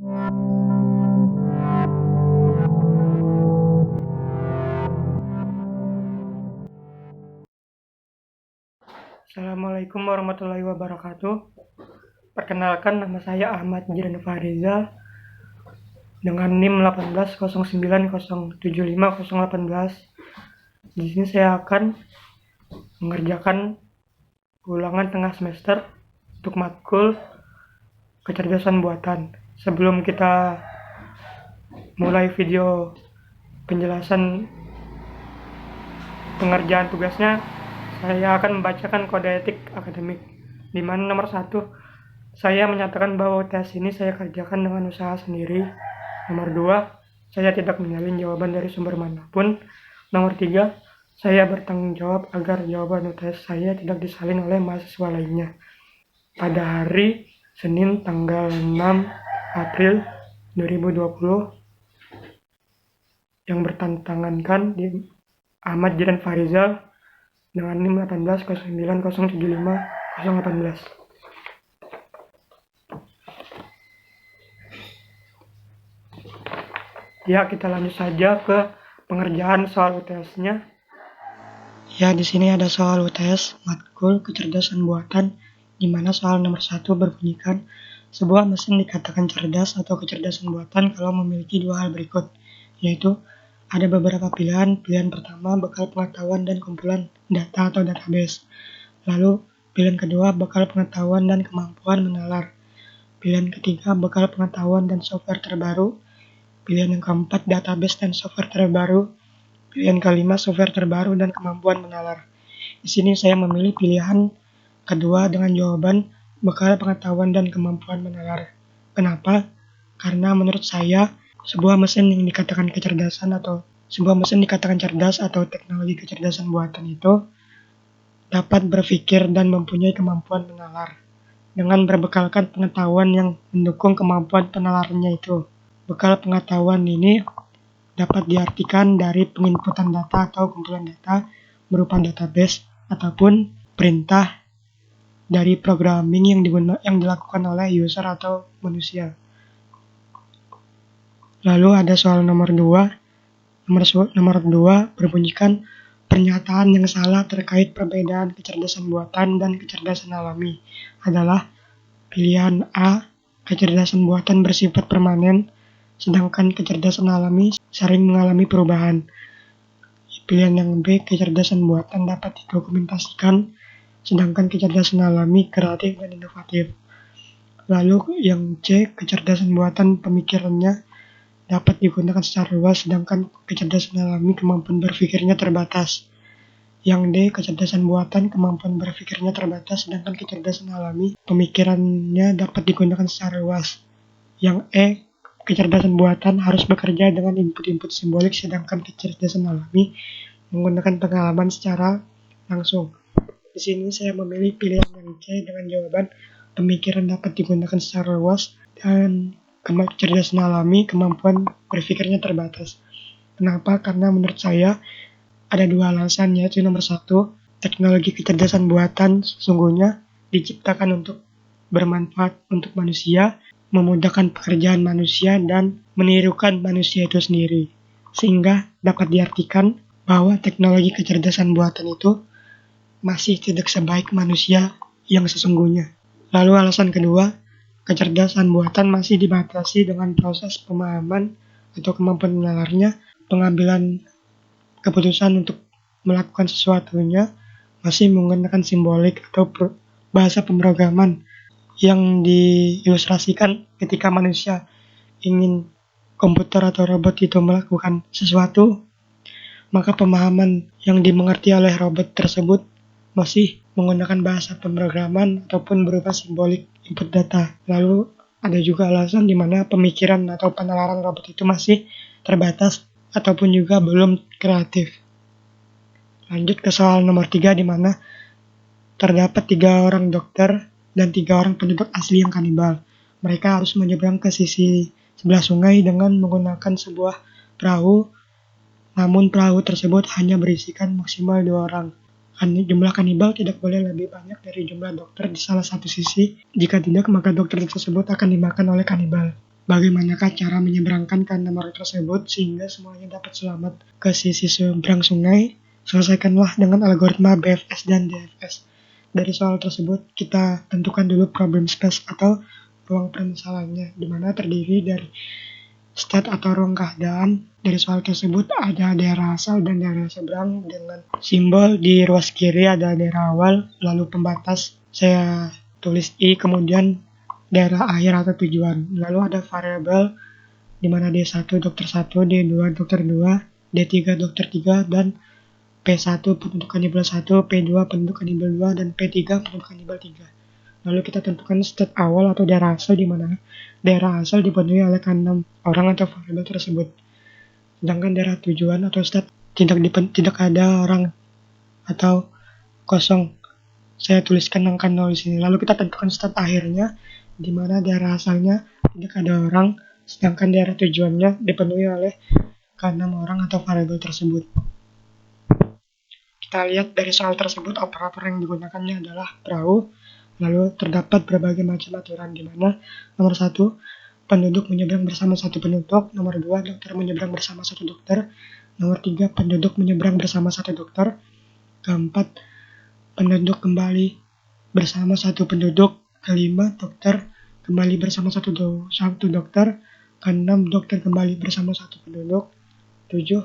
Assalamualaikum warahmatullahi wabarakatuh. Perkenalkan, nama saya Ahmad Jiran Farizal dengan NIM 1809075018. Di sini saya akan mengerjakan ulangan tengah semester untuk matkul kecerdasan buatan. Sebelum kita mulai video penjelasan pengerjaan tugasnya, saya akan membacakan kode etik akademik, di mana nomor 1, saya menyatakan bahwa tes ini saya kerjakan dengan usaha sendiri. Nomor 2, saya tidak menyalin jawaban dari sumber manapun. Nomor 3, saya bertanggung jawab agar jawaban tes saya tidak disalin oleh mahasiswa lainnya. Pada hari Senin tanggal 6 April 2020 yang bertantangankan di Ahmad Jiran Farizal dengan NIM 1809075018. Ya, kita lanjut saja ke pengerjaan soal UTS-nya. Ya, di sini ada soal UTS matkul kecerdasan buatan, di mana soal nomor 1 berbunyikan, sebuah mesin dikatakan cerdas atau kecerdasan buatan kalau memiliki dua hal berikut, yaitu ada beberapa pilihan. Pilihan pertama, bekal pengetahuan dan kumpulan data atau database. Lalu, pilihan kedua, bekal pengetahuan dan kemampuan menalar. Pilihan ketiga, bekal pengetahuan dan software terbaru. Pilihan yang keempat, database dan software terbaru. Pilihan kelima, software terbaru dan kemampuan menalar. Di sini saya memilih pilihan kedua dengan jawaban bekal pengetahuan dan kemampuan menalar. Kenapa? Karena menurut saya, sebuah mesin yang dikatakan kecerdasan atau sebuah mesin dikatakan cerdas atau teknologi kecerdasan buatan itu dapat berpikir dan mempunyai kemampuan menalar dengan berbekalkan pengetahuan yang mendukung kemampuan penalarannya itu. Bekal pengetahuan ini dapat diartikan dari penginputan data atau kumpulan data berupa database ataupun perintah dari programming yang dilakukan oleh user atau manusia. Lalu ada soal nomor 2. Nomor 2 berbunyikan, pernyataan yang salah terkait perbedaan kecerdasan buatan dan kecerdasan alami adalah pilihan A, kecerdasan buatan bersifat permanen, sedangkan kecerdasan alami sering mengalami perubahan. Pilihan yang B, kecerdasan buatan dapat didokumentasikan, sedangkan kecerdasan alami kreatif dan inovatif. Lalu yang C, kecerdasan buatan pemikirannya dapat digunakan secara luas, sedangkan kecerdasan alami kemampuan berpikirnya terbatas. Yang D, kecerdasan buatan kemampuan berpikirnya terbatas, sedangkan kecerdasan alami pemikirannya dapat digunakan secara luas. Yang E, kecerdasan buatan harus bekerja dengan input-input simbolik, sedangkan kecerdasan alami menggunakan pengalaman secara langsung. Di sini saya memilih pilihan yang C dengan jawaban pemikiran dapat digunakan secara luas dan kecerdasan alami kemampuan berpikirnya terbatas. Kenapa? Karena menurut saya ada dua alasan, yaitu nomor 1, teknologi kecerdasan buatan sesungguhnya diciptakan untuk bermanfaat untuk manusia, memudahkan pekerjaan manusia dan menirukan manusia itu sendiri. Sehingga dapat diartikan bahwa teknologi kecerdasan buatan itu masih tidak sebaik manusia yang sesungguhnya. Lalu alasan kedua, kecerdasan buatan masih dibatasi dengan proses pemahaman atau kemampuan menalarnya, pengambilan keputusan untuk melakukan sesuatunya masih menggunakan simbolik atau bahasa pemrograman yang diilustrasikan ketika manusia ingin komputer atau robot itu melakukan sesuatu, maka pemahaman yang dimengerti oleh robot tersebut masih menggunakan bahasa pemrograman ataupun berupa simbolik input data. Lalu ada juga alasan di mana pemikiran atau penalaran robot itu masih terbatas ataupun juga belum kreatif. Lanjut ke soal nomor 3, di mana terdapat 3 orang dokter dan 3 orang penduduk asli yang kanibal. Mereka harus menyeberang ke sisi sebelah sungai dengan menggunakan sebuah perahu, namun perahu tersebut hanya berisikan maksimal 2 orang. Jumlah kanibal tidak boleh lebih banyak dari jumlah dokter di salah satu sisi. Jika tidak, maka dokter tersebut akan dimakan oleh kanibal. bagaimanakah cara menyeberangkan ke 6 orang tersebut sehingga semuanya dapat selamat ke sisi seberang sungai. Selesaikanlah dengan algoritma BFS dan DFS. Dari soal tersebut, kita tentukan dulu problem space atau ruang permasalahannya, di mana terdiri dari state atau ruang keadaan. Dari soal tersebut ada daerah asal dan daerah seberang dengan simbol di ruas kiri ada daerah awal, lalu pembatas saya tulis I, kemudian daerah akhir atau tujuan. Lalu ada variabel di mana D1 dokter 1, D2 dokter 2, D3 dokter 3, dan P1 penduduk kanibal 1, P2 penduduk kanibal 2, dan P3 penduduk kanibal 3. Lalu kita tentukan state awal atau daerah asal di mana daerah asal dipenuhi oleh keenam orang atau variabel tersebut. Sedangkan daerah tujuan atau state tidak ada orang atau kosong. Saya tuliskan angka 0 di sini. Lalu kita tentukan state akhirnya di mana daerah asalnya tidak ada orang, sedangkan daerah tujuannya dipenuhi oleh keenam orang atau variabel tersebut. Kita lihat dari soal tersebut operator yang digunakannya adalah perahu. Lalu terdapat berbagai macam aturan di mana nomor 1, penduduk menyeberang bersama satu penduduk, nomor 2, dokter menyeberang bersama satu dokter, nomor 3, penduduk menyeberang bersama satu dokter, keempat, penduduk kembali bersama satu penduduk, kelima, dokter kembali bersama satu dokter, keenam, dokter kembali bersama satu penduduk, 7,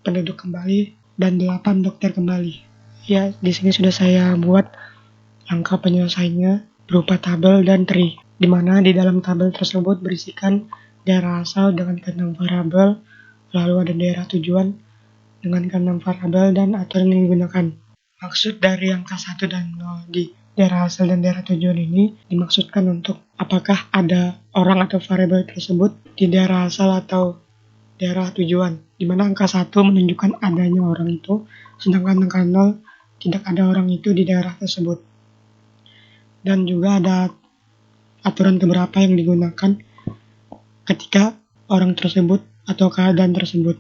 penduduk kembali, dan 8, dokter kembali. Ya, di sini sudah saya buat angka penyelesaiannya berupa tabel dan tree, di mana di dalam tabel tersebut berisikan daerah asal dengan keenam variabel, lalu ada daerah tujuan dengan keenam variabel dan aturan yang digunakan. Maksud dari angka 1 dan 0 di daerah asal dan daerah tujuan ini dimaksudkan untuk apakah ada orang atau variabel tersebut di daerah asal atau daerah tujuan, di mana angka 1 menunjukkan adanya orang itu, sedangkan angka 0 tidak ada orang itu di daerah tersebut. Dan juga ada aturan keberapa yang digunakan ketika orang tersebut atau keadaan tersebut.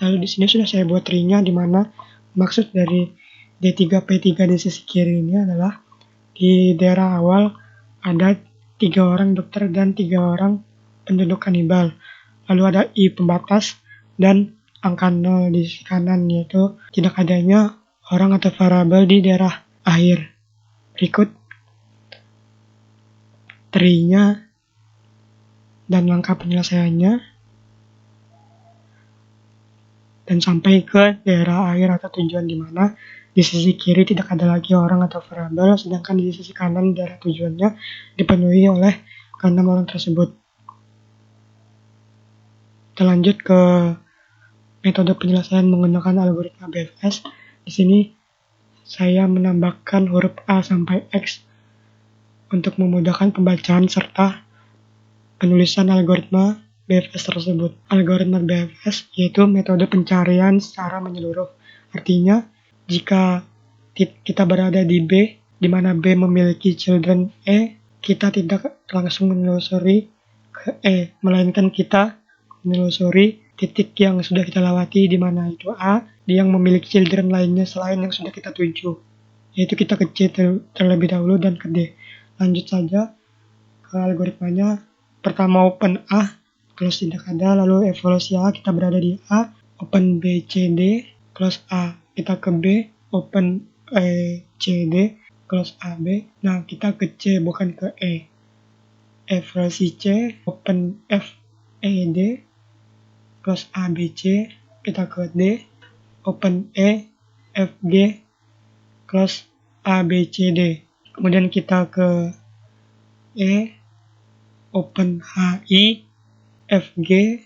Lalu di sini sudah saya buat tree-nya, di mana maksud dari D3 P3 di sisi kiri ini adalah di daerah awal ada 3 orang dokter dan 3 orang penduduk kanibal. Lalu ada I pembatas dan angka 0 di sisi kanan, yaitu tidak adanya orang atau variabel di daerah akhir. Berikut tree-nya dan langkah penyelesaiannya, dan sampai ke daerah akhir atau tujuan, di mana di sisi kiri tidak ada lagi orang atau variabel, sedangkan di sisi kanan daerah tujuannya dipenuhi oleh keenam orang tersebut. Kita lanjut ke metode penyelesaian menggunakan algoritma BFS. Di sini saya menambahkan huruf A sampai X untuk memudahkan pembacaan serta penulisan algoritma BFS tersebut. Algoritma BFS yaitu metode pencarian secara menyeluruh. Artinya, jika kita berada di B, di mana B memiliki children E, kita tidak langsung menelusuri ke E, melainkan kita menelusuri titik yang sudah kita lewati, di mana itu A, yang memiliki children lainnya selain yang sudah kita tuju. Yaitu kita ke C terlebih dahulu dan ke D. Lanjut saja ke algoritmanya. Pertama open A, close tidak ada, lalu evaluasi A, kita berada di A, open B, C, D, close A, kita ke B, open E, C, D, close A, B. Nah, kita ke C bukan ke E. Evaluasi C, open F, E, D, close A, B, C, kita ke D, open E, F, G, close A, B, C, D. Kemudian kita ke E, open H, I, F, G,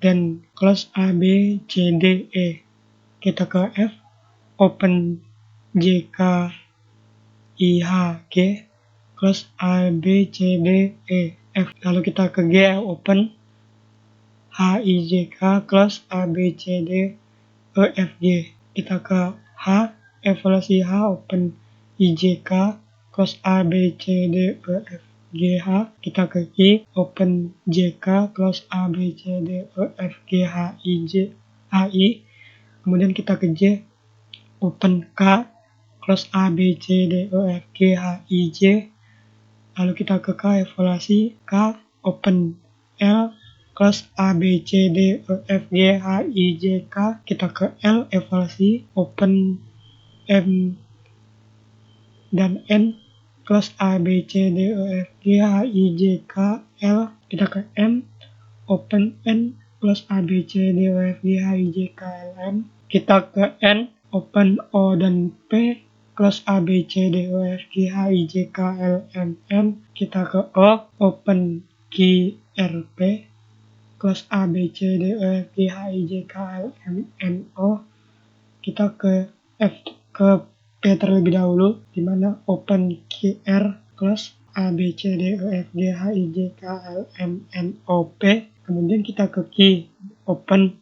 dan close A, B, C, D, E. Kita ke F, open J, K, I, H, G, close A, B, C, D, E, F. Lalu kita ke G, open H, I, J, K, close A, B, C, D, E, F, G. Kita ke H, evaluasi H, open I, J, K, close A, B, C, D, E, F, G, H. Kita ke I, open J, K, close A, B, C, D, E, F, G, H, I, J, H, I. Kemudian kita ke J, open K, close A, B, C, D, E, F, G, H, I, J. Lalu kita ke K, evaluasi K, open L, close A, B, C, D, E, F, G, H, I, J, K. Kita ke L, evaluasi, open M dan N, close A, B, C, D, E, F, G, H, I, J, K, L. Kita ke M, open N, close A, B, C, D, E, F, G, H, I, J, K, L, M. Kita ke N, open O dan P, close A, B, C, D, E, F, G, H, I, J, K, L, M, N. Kita ke O, open Q, R, P, close A, B, C, D, E, F, G, H, I, J, K, L, M, N, O. Kita ke F, ke P terlebih dahulu, di mana open Q, R, close A, B, C, D, E, F, G, H, I, J, K, L, M, N, O, P. Kemudian kita ke Q, open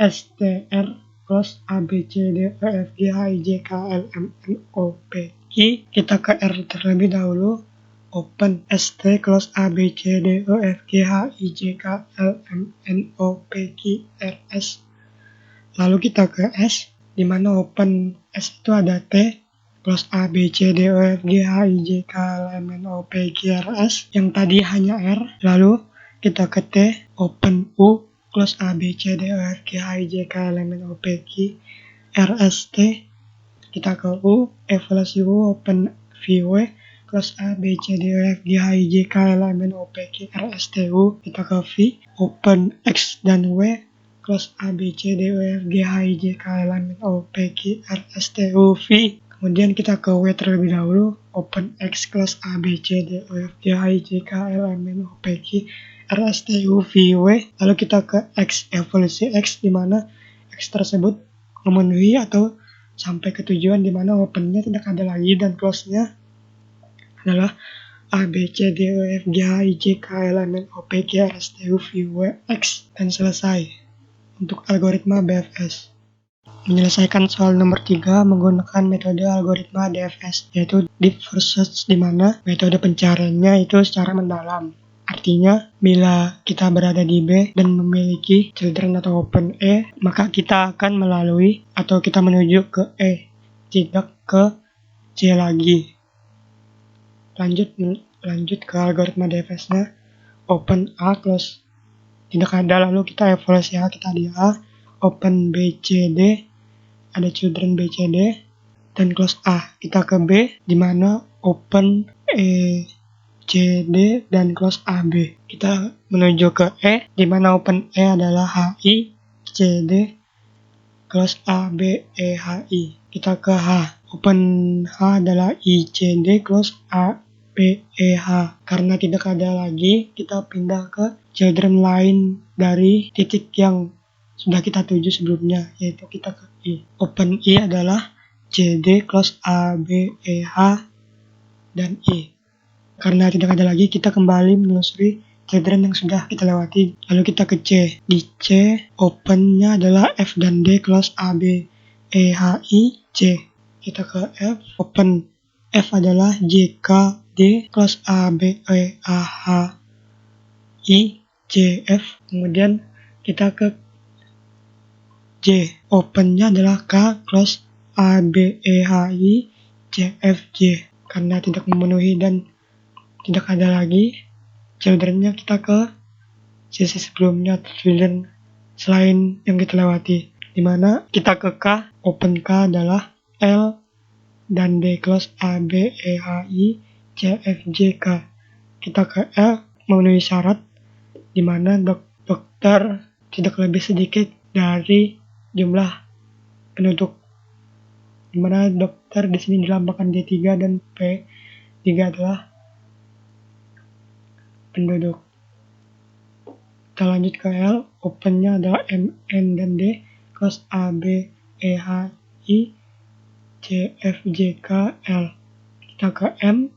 S, T, R, close A, B, C, D, E, F, G, H, I, J, K, L, M, N, O, P, Q. Kita ke R terlebih dahulu, open S, T, close A, B, C, D, E, F, G, H, I, J, K, L, M, N, O, P, Q, R, S. Lalu kita ke S, di mana open S itu ada T, close A, B, C, D, E, F, G, H, I, J, K, L, M, N, O, P, Q, R, S. Yang tadi hanya R. Lalu kita ke T, open U, close A, B, C, D, E, F, G, H, I, J, K, L, M, N, O, P, Q, R, S, T. Kita ke U, evaluasi U, open V, W, close A, B, C, D, E, F, G, H, I, J, K, L, M, N, O, P, Q, R, S, T, U. Kita ke V, open X dan W, close A, B, C, D, E, F, G, H, I, J, K, L, M, N, O, P, Q, R, S, T, U, V. Kemudian kita ke W terlebih dahulu, open X, close A, B, C, D, E, F, G, H, I, J, K, L, M, N, O, P, Q, R, S, T, U, V, W. Lalu kita ke X, evaluasi X, di mana X tersebut memenuhi atau sampai ke tujuan, di mana opennya tidak ada lagi dan close-nya adalah A, B, C, D, E, F, G, H, I, J, K, L, M, N, O, P, Q, R, S, T, U, V, W, X. Dan selesai untuk algoritma BFS. Menyelesaikan soal nomor 3 menggunakan metode algoritma DFS, yaitu Deep First Search, di mana metode pencariannya itu secara mendalam. Artinya, bila kita berada di B dan memiliki children atau open E, maka kita akan melalui atau kita menuju ke E, tidak ke C lagi. Lanjut ke algoritma DFS-nya. Open A, close tidak ada, lalu kita evaluasi A, kita di A, open B, C, D, ada children B, C, D, dan close A. Kita ke B, di mana open E, C, D, dan close A, B. Kita menuju ke E, di mana open E adalah H, I, C, D, close A, B, E, H, I. Kita ke H, open H adalah I, C, D, close A, B, E, H. Karena tidak ada lagi, kita pindah ke children lain dari titik yang sudah kita tuju sebelumnya, yaitu kita ke I. Open I adalah C, D, close A, B, E, H, dan I. Karena tidak ada lagi, kita kembali menelusuri children yang sudah kita lewati. Lalu kita ke C. Di C, opennya adalah F dan D, close A, B, E, H, I, C. Kita ke F, open F adalah J, K, D, close A, B, E, A, H, I, C, F. Kemudian kita ke J, opennya adalah K, close A, B, E, H, I, C, F, J. Karena tidak memenuhi dan tidak ada lagi children-nya, kita ke sisi sebelumnya, children selain yang kita lewati, dimana kita ke K, open K adalah L dan D, close A, B, E, H, I, C, F, J, K. Kita ke L, memenuhi syarat, dimana dokter tidak lebih sedikit dari jumlah penduduk, dimana dokter di sini dilambangkan D3 dan P3 adalah penduduk. Kita lanjut ke L, opennya adalah M, N, dan D, close A, B, E, H, I, C, F, J, K, L. Kita ke M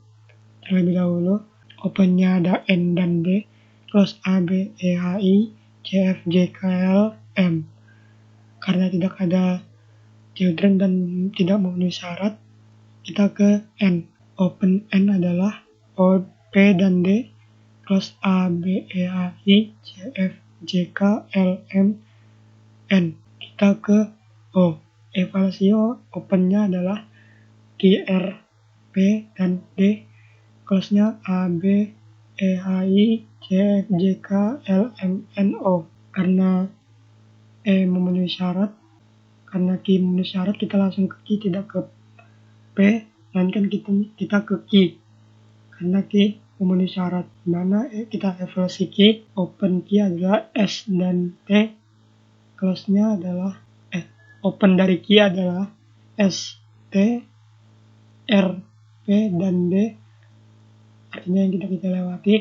terlebih dahulu, opennya ada N dan D, close A, B, E, H, I, C, F, J, K, L, M. Karena tidak ada children dan tidak memenuhi syarat, kita ke N. Open N adalah O, P, dan D, close A, B, E, H, I, C, F, J, K, L, M, N. Kita ke O. Evaluasi O, opennya adalah Q, R, P, dan D, close-nya A, B, EHI, JFJK, LMNO. Karena memenuhi syarat, karena Q memenuhi syarat, kita langsung ke Q, tidak ke P, melainkan kita ke Q. Karena Q memenuhi syarat, dimana kita evaluasi Q, open Q adalah S dan T, close-nya adalah open dari Q adalah S, T, R, P, dan D, artinya yang kita lewati,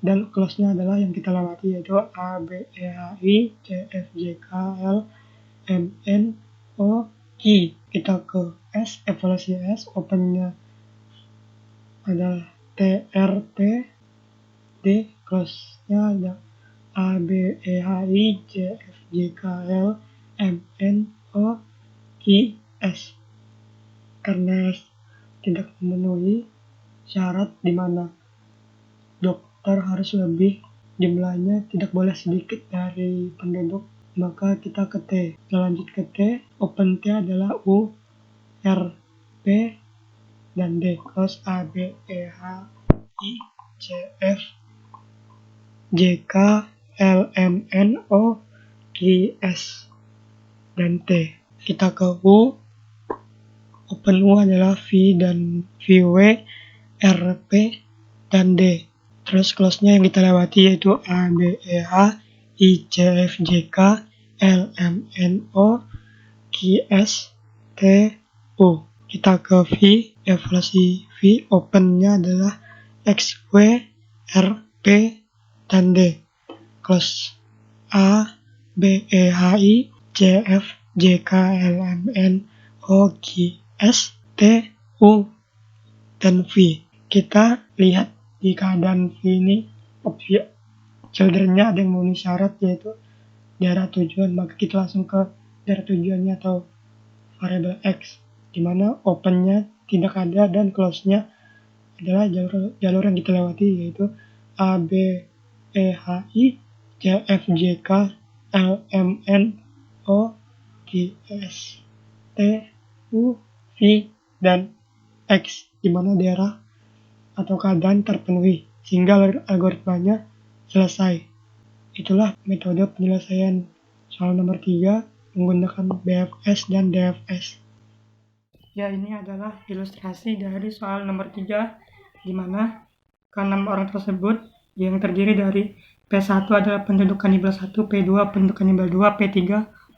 dan close-nya adalah yang kita lewati, yaitu A, B, E, H, I, J, F, J, K, L, M, N, O, Q. Kita ke S, evaluasi S, open-nya adalah T, R, P, D, close-nya ada A, B, E, H, I, J, F, J, K, L, M, N, O, Q, S. Karena tidak memenuhi syarat di mana dokter harus lebih, jumlahnya tidak boleh sedikit dari penduduk, maka kita ke T. Lanjut ke T, open T adalah U, R, P, dan D. Close A, B, E, H, I, J, F, J, K, L, M, N, O, Q, S, dan T. Kita ke U, open U adalah V dan VW, R, P, dan D. Terus close-nya yang kita lewati yaitu A, B, E, H, I, J, F, J, K, L, M, N, O, Q, S, T, U. Kita ke V, evaluasi V, open-nya adalah X, W, R, P, dan D. Close A, B, E, H, I, J, F, J, K, L, M, N, O, Q, S, T, U, dan V. Kita lihat di keadaan V ini, children-nya ada yang memenuhi syarat, yaitu daerah tujuan, maka kita langsung ke daerah tujuannya atau variable X, dimana open-nya tidak ada dan close-nya adalah jalur yang kita lewati, yaitu A, B, E, H, I, J, F, J, K, L, M, N, O, Q, S, T, U, V, dan X, dimana daerah atau keadaan terpenuhi, sehingga algoritmanya selesai. Itulah metode penyelesaian soal nomor 3 menggunakan BFS dan DFS. Ya, ini adalah ilustrasi dari soal nomor 3, di mana ke-6 orang tersebut yang terdiri dari P1 adalah penduduk kanibal 1, P2 penduduk kanibal 2, P3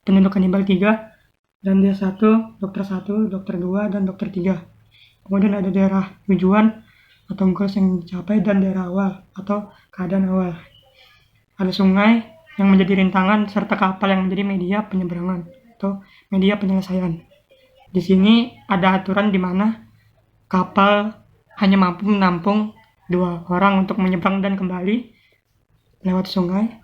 penduduk kanibal 3, dan D1 dokter 1, dokter 2, dan dokter 3. Kemudian ada daerah tujuan atau goals yang dicapai dan daerah awal atau keadaan awal. Ada sungai yang menjadi rintangan serta kapal yang menjadi media penyeberangan atau media penyelesaian. Di sini ada aturan di mana kapal hanya mampu menampung 2 orang untuk menyeberang dan kembali lewat sungai.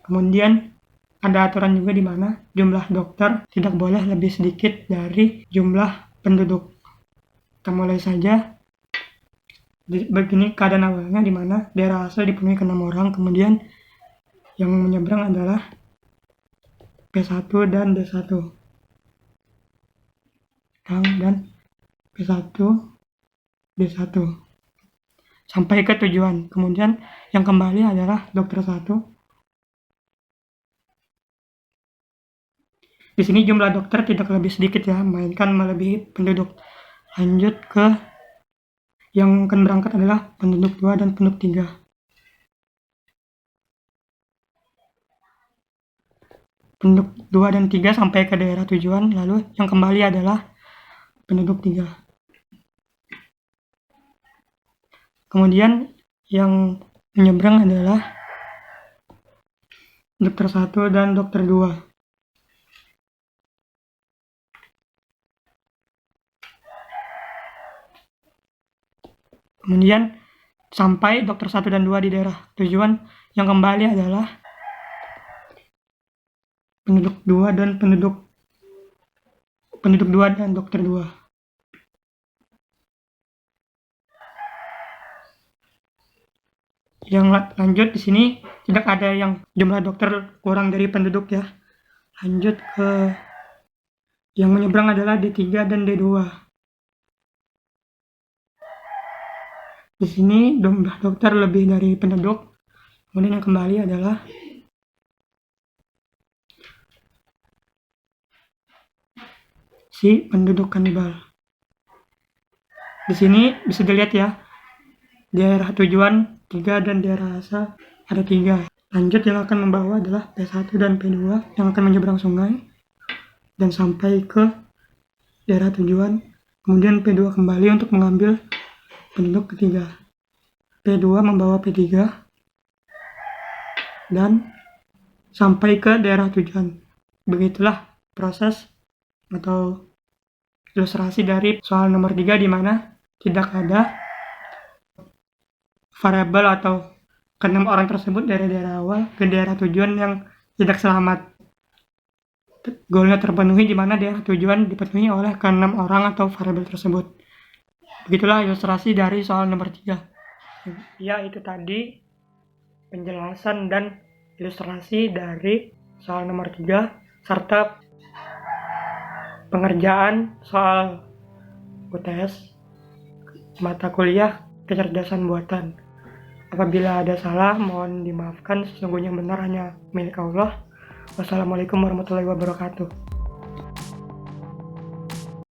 Kemudian ada aturan juga di mana jumlah dokter tidak boleh lebih sedikit dari jumlah penduduk. Kita mulai saja. Begini keadaan awalnya, di mana daerah asal dipenuhi ke 6 orang, kemudian yang menyeberang adalah P1 dan D1. Dan P1, D1. Sampai ke tujuan. Kemudian yang kembali adalah dokter 1. Di sini jumlah dokter tidak lebih sedikit ya, melainkan melebihi penduduk. Lanjut ke yang akan berangkat adalah penduduk 2 dan penduduk 3. Penduduk 2 dan 3 sampai ke daerah tujuan, lalu yang kembali adalah penduduk 3. Kemudian yang menyeberang adalah dokter 1 dan dokter 2. Kemudian sampai dokter 1 dan 2 di daerah tujuan, yang kembali adalah penduduk 2 dan penduduk 2 dan dokter 2. Yang lanjut di sini tidak ada yang jumlah dokter kurang dari penduduk ya. Lanjut ke yang menyeberang adalah D3 dan D2. Di sini jumlah dokter lebih dari penduduk. Kemudian yang kembali adalah si penduduk kanibal. Di sini bisa dilihat ya, daerah tujuan 3 dan daerah asal ada 3. Lanjut, yang akan membawa adalah P1 dan P2 yang akan menyeberang sungai dan sampai ke daerah tujuan. Kemudian P2 kembali untuk mengambil penduduk ketiga. P2 membawa P3 dan sampai ke daerah tujuan. Begitulah proses atau ilustrasi dari soal nomor 3, di mana tidak ada variabel atau ke-6 orang tersebut dari daerah awal ke daerah tujuan yang tidak selamat. Goalnya terpenuhi di mana daerah tujuan dipenuhi oleh ke-6 orang atau variabel tersebut. Begitulah ilustrasi dari soal nomor 3. Ya, itu tadi penjelasan dan ilustrasi dari soal nomor 3 serta pengerjaan soal UTS mata kuliah kecerdasan buatan. Apabila ada salah, mohon dimaafkan. Sesungguhnya benar hanya milik Allah. Wassalamualaikum warahmatullahi wabarakatuh.